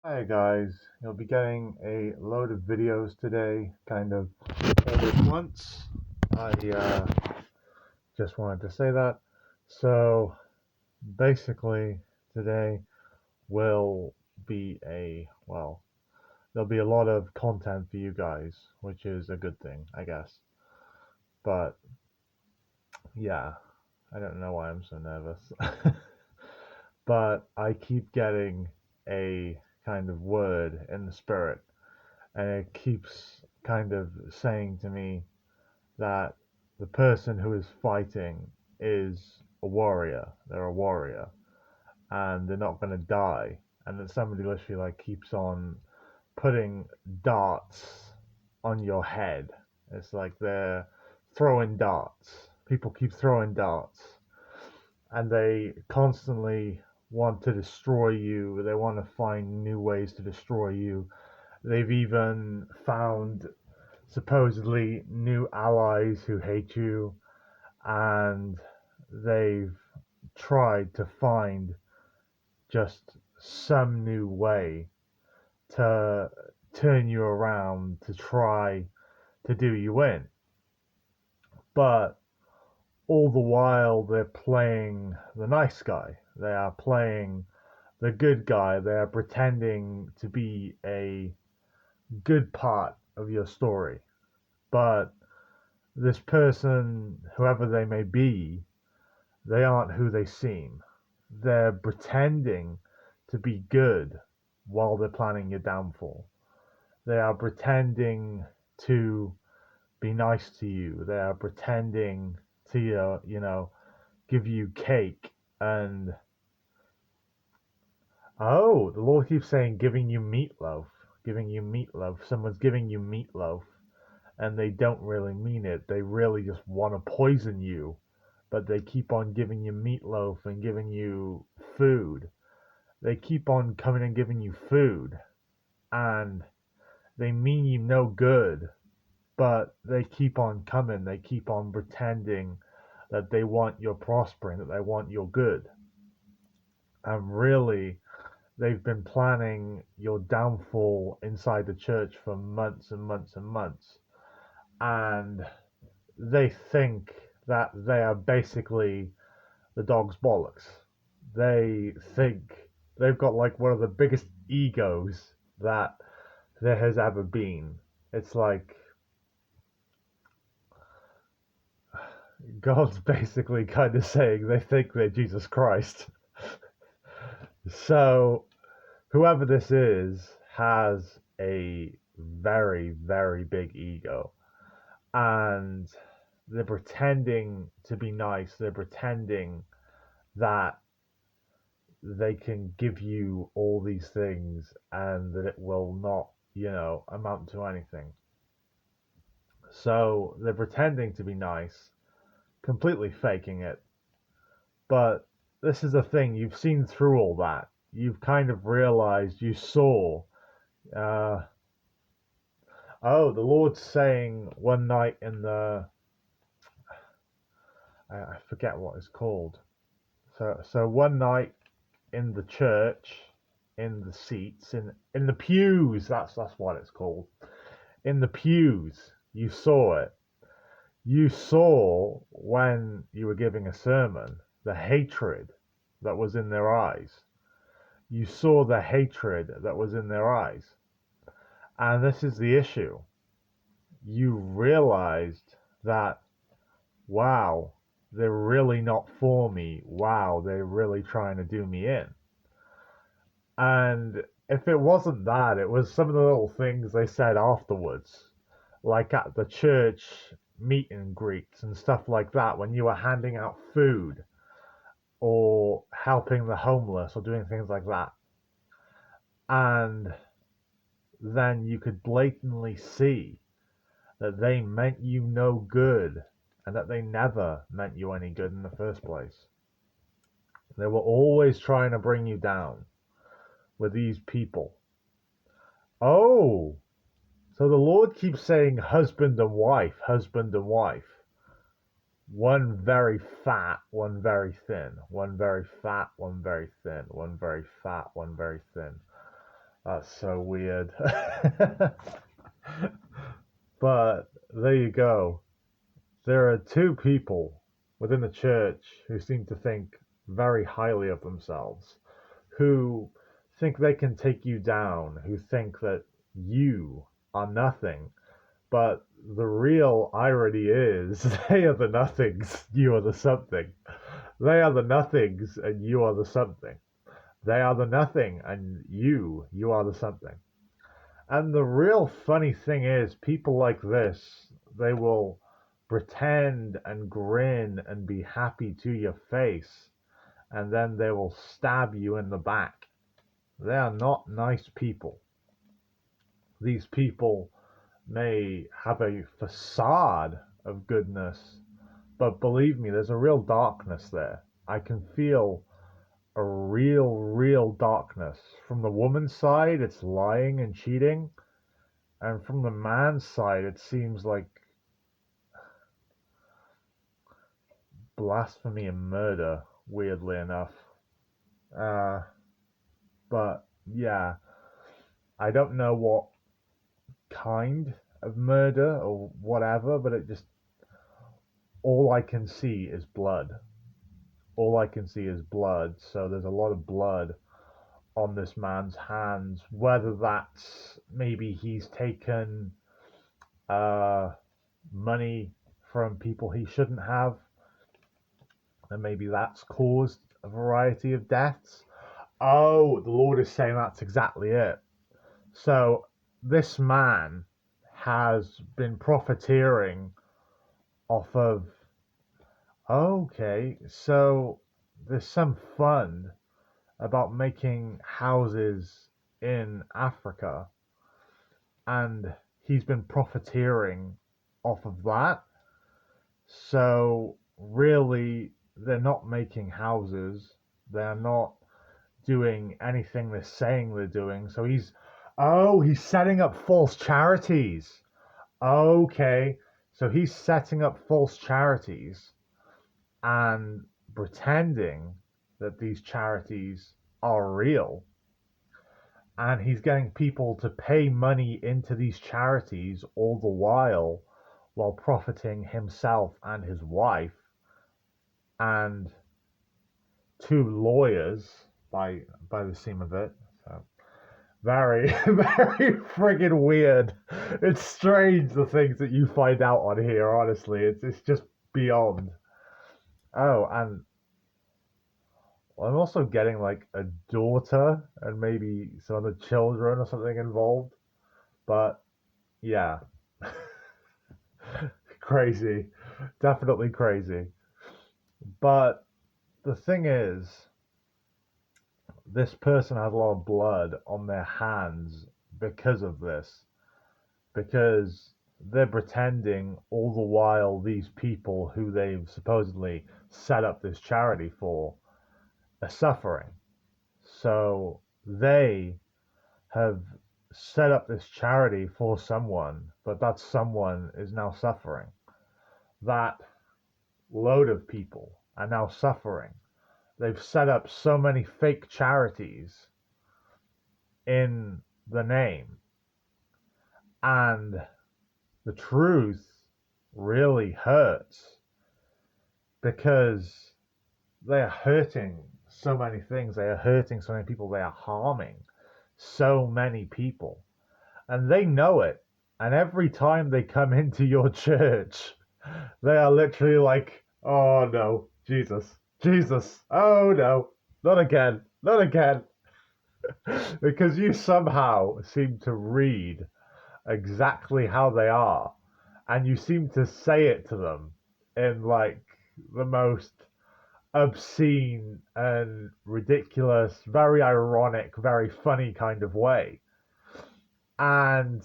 Hi guys, you'll be getting a load of videos today, kind of all at once. I just wanted to say that. So basically, today will be there'll be a lot of content for you guys, which is a good thing, I guess. But yeah, I don't know why I'm so nervous. But I keep getting a kind of word in the spirit, and it keeps kind of saying to me that the person who is fighting is a warrior. They're a warrior, and they're not going to die. And then somebody literally like keeps on putting darts on your head. It's like they're throwing darts. People keep throwing darts, and they constantly want to destroy you. They want to find new ways to destroy you. They've even found supposedly new allies who hate you, and they've tried to find just some new way to turn you around to try to do you in. But all the while, they're playing the nice guy. They are playing the good guy. They are pretending to be a good part of your story. But this person, whoever they may be, they aren't who they seem. They're pretending to be good while they're planning your downfall. They are pretending to be nice to you. They are pretending to, give you cake. And, oh, the Lord keeps saying, giving you meatloaf. Giving you meatloaf. Someone's giving you meatloaf, and they don't really mean it. They really just want to poison you, but they keep on giving you meatloaf and giving you food. They keep on coming and giving you food, and they mean you no good, but they keep on coming. They keep on pretending that they want your prospering, that they want your good. And really, they've been planning your downfall inside the church for months and months and months. And they think that they are basically the dog's bollocks. They think they've got like one of the biggest egos that there has ever been. It's like God's basically kind of saying they think they're Jesus Christ. So whoever this is has a very, very big ego. And they're pretending to be nice. They're pretending that they can give you all these things and that it will not, amount to anything. So they're pretending to be nice, completely faking it. But this is the thing, you've seen through all that. You've kind of realized, you saw, uh, oh, the Lord's saying one night in I forget what it's called. So one night in the church, in the seats, in the pews. That's what it's called. In the pews, you saw it. You saw when you were giving a sermon the hatred that was in their eyes. You saw the hatred that was in their eyes. And this is the issue. You realized that, wow, they're really not for me. Wow, they're really trying to do me in. And if it wasn't that, it was some of the little things they said afterwards, like at the church meet and greets and stuff like that, when you were handing out food or helping the homeless or doing things like that. And then you could blatantly see that they meant you no good and that they never meant you any good in the first place. They were always trying to bring you down with these people. Oh, so the Lord keeps saying husband and wife, husband and wife. One very fat, one very thin. One very fat, one very thin. One very fat, one very thin. That's so weird. But there you go. There are two people within the church who seem to think very highly of themselves, who think they can take you down, who think that you are nothing. But the real irony is they are the nothings, you are the something. They are the nothings and you are the something. They are the nothing and you are the something. And the real funny thing is, people like this, they will pretend and grin and be happy to your face, and then they will stab you in the back. They are not nice people. These people may have a facade of goodness, but believe me, there's a real darkness there. I can feel a real darkness. From the woman's side, it's lying and cheating. And from the man's side, it seems like blasphemy and murder, weirdly enough. Uh, but yeah, I don't know what kind of murder or whatever, but it just, all I can see is blood. All I can see is blood. So there's a lot of blood on this man's hands. Whether that's maybe he's taken uh, money from people he shouldn't have, and maybe that's caused a variety of deaths. Oh, the Lord is saying that's exactly it. So this man has been profiteering off of. Okay, so there's some fund about making houses in Africa, and he's been profiteering off of that. So really, they're not making houses. They're not doing anything they're saying they're doing. So he's setting up false charities. Okay, so he's setting up false charities and pretending that these charities are real. And he's getting people to pay money into these charities all the while profiting himself and his wife and two lawyers by the seam of it. So very, very friggin' weird. It's strange the things that you find out on here, honestly. It's just beyond. Oh, and I'm also getting like a daughter and maybe some other children or something involved. But yeah, crazy. Definitely crazy. But the thing is, this person has a lot of blood on their hands because of this. Because they're pretending all the while these people who they've supposedly set up this charity for are suffering. So they have set up this charity for someone, but that someone is now suffering. That load of people are now suffering. They've set up so many fake charities in the name, and the truth really hurts because they are hurting so many things. They are hurting so many people. They are harming so many people. And they know it. And every time they come into your church, they are literally like, oh no, Jesus, Jesus, oh no, not again, not again. Because you somehow seem to read exactly how they are. And you seem to say it to them in like the most obscene and ridiculous, very ironic, very funny kind of way. And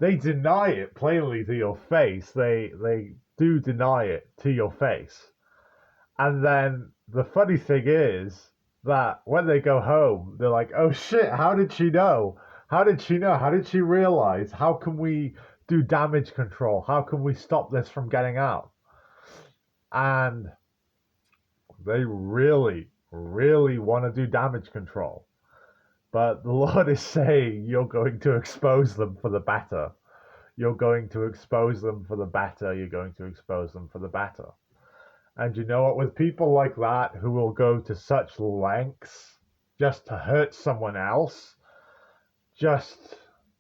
they deny it plainly to your face. They do deny it to your face. And then the funny thing is that when they go home, they're like, "Oh shit, how did she know? How did she know? How did she realize? How can we do damage control? How can we stop this from getting out?" And they really want to do damage control. But the Lord is saying you're going to expose them for the better. You're going to expose them for the better. You're going to expose them for the better. And you know what? With people like that who will go to such lengths just to hurt someone else, just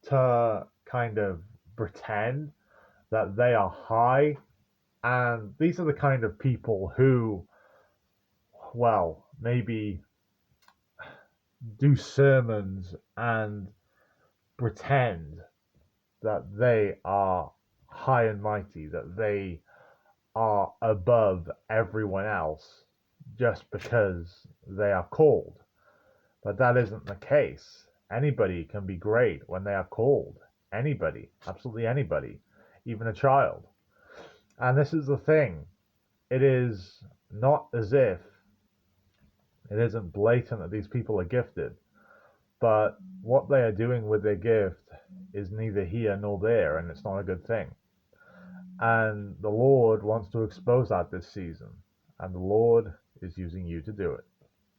to kind of pretend that they are high, and these are the kind of people who, well, maybe do sermons and pretend that they are high and mighty, that they are above everyone else just because they are called. But that isn't the case. Anybody can be great when they are called. Anybody, absolutely anybody, even a child. And this is the thing. It is not as if it isn't blatant that these people are gifted, but what they are doing with their gift is neither here nor there, and it's not a good thing. And the Lord wants to expose that this season, and the Lord is using you to do it.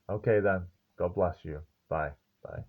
Okay, then. God bless you. Bye. Bye.